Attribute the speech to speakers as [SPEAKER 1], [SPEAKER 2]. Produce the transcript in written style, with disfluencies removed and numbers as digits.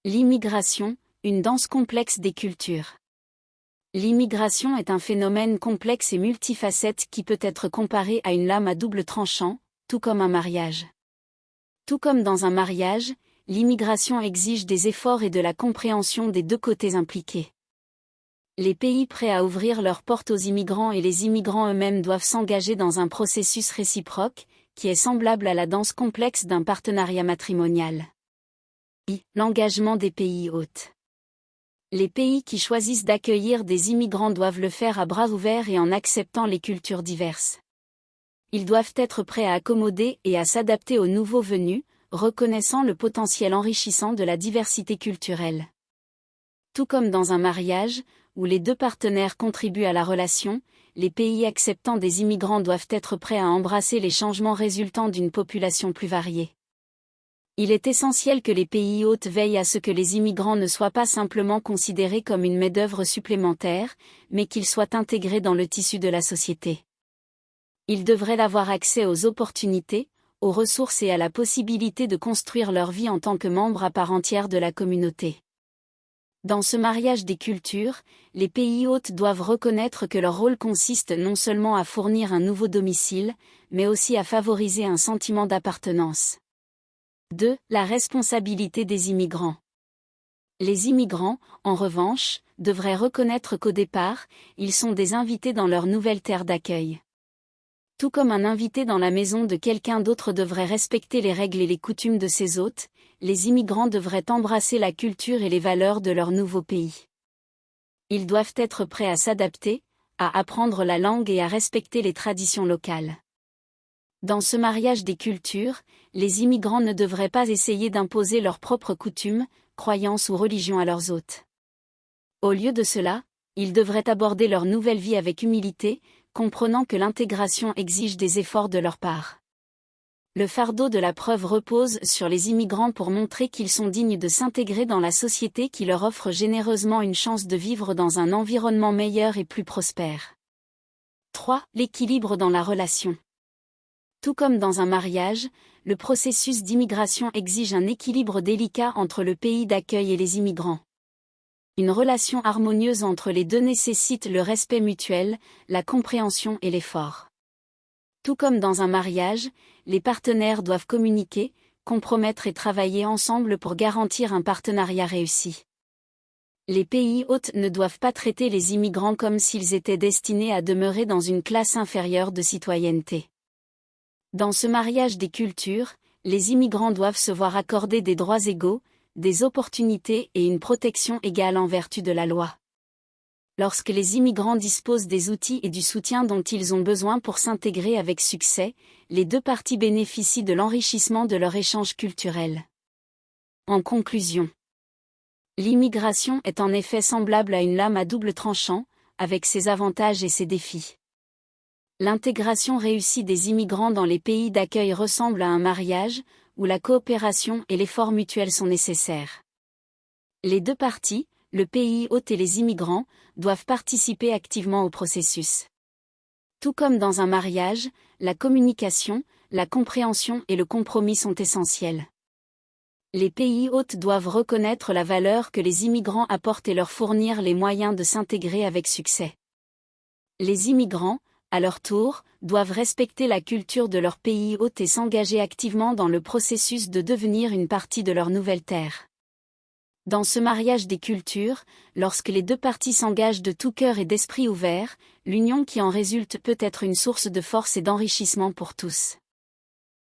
[SPEAKER 1] L'immigration, une danse complexe des cultures. L'immigration est un phénomène complexe et multifacette qui peut être comparé à une lame à double tranchant, tout comme un mariage. Tout comme dans un mariage, l'immigration exige des efforts et de la compréhension des deux côtés impliqués. Les pays prêts à ouvrir leurs portes aux immigrants et les immigrants eux-mêmes doivent s'engager dans un processus réciproque, qui est semblable à la danse complexe d'un partenariat matrimonial. L'engagement des pays hôtes. Les pays qui choisissent d'accueillir des immigrants doivent le faire à bras ouverts et en acceptant les cultures diverses. Ils doivent être prêts à accommoder et à s'adapter aux nouveaux venus, reconnaissant le potentiel enrichissant de la diversité culturelle. Tout comme dans un mariage, où les deux partenaires contribuent à la relation, les pays acceptant des immigrants doivent être prêts à embrasser les changements résultant d'une population plus variée. Il est essentiel que les pays hôtes veillent à ce que les immigrants ne soient pas simplement considérés comme une main-d'œuvre supplémentaire, mais qu'ils soient intégrés dans le tissu de la société. Ils devraient avoir accès aux opportunités, aux ressources et à la possibilité de construire leur vie en tant que membres à part entière de la communauté. Dans ce mariage des cultures, les pays hôtes doivent reconnaître que leur rôle consiste non seulement à fournir un nouveau domicile, mais aussi à favoriser un sentiment d'appartenance. 2. La responsabilité des immigrants. Les immigrants, en revanche, devraient reconnaître qu'au départ, ils sont des invités dans leur nouvelle terre d'accueil. Tout comme un invité dans la maison de quelqu'un d'autre devrait respecter les règles et les coutumes de ses hôtes, les immigrants devraient embrasser la culture et les valeurs de leur nouveau pays. Ils doivent être prêts à s'adapter, à apprendre la langue et à respecter les traditions locales. Dans ce mariage des cultures, les immigrants ne devraient pas essayer d'imposer leurs propres coutumes, croyances ou religions à leurs hôtes. Au lieu de cela, ils devraient aborder leur nouvelle vie avec humilité, comprenant que l'intégration exige des efforts de leur part. Le fardeau de la preuve repose sur les immigrants pour montrer qu'ils sont dignes de s'intégrer dans la société qui leur offre généreusement une chance de vivre dans un environnement meilleur et plus prospère. 3. L'équilibre dans la relation. Tout comme dans un mariage, le processus d'immigration exige un équilibre délicat entre le pays d'accueil et les immigrants. Une relation harmonieuse entre les deux nécessite le respect mutuel, la compréhension et l'effort. Tout comme dans un mariage, les partenaires doivent communiquer, compromettre et travailler ensemble pour garantir un partenariat réussi. Les pays hôtes ne doivent pas traiter les immigrants comme s'ils étaient destinés à demeurer dans une classe inférieure de citoyenneté. Dans ce mariage des cultures, les immigrants doivent se voir accorder des droits égaux, des opportunités et une protection égale en vertu de la loi. Lorsque les immigrants disposent des outils et du soutien dont ils ont besoin pour s'intégrer avec succès, les deux parties bénéficient de l'enrichissement de leur échange culturel. En conclusion, l'immigration est en effet semblable à une lame à double tranchant, avec ses avantages et ses défis. L'intégration réussie des immigrants dans les pays d'accueil ressemble à un mariage, où la coopération et l'effort mutuel sont nécessaires. Les deux parties, le pays hôte et les immigrants, doivent participer activement au processus. Tout comme dans un mariage, la communication, la compréhension et le compromis sont essentiels. Les pays hôtes doivent reconnaître la valeur que les immigrants apportent et leur fournir les moyens de s'intégrer avec succès. Les immigrants, à leur tour, doivent respecter la culture de leur pays hôte et s'engager activement dans le processus de devenir une partie de leur nouvelle terre. Dans ce mariage des cultures, lorsque les deux parties s'engagent de tout cœur et d'esprit ouvert, l'union qui en résulte peut être une source de force et d'enrichissement pour tous.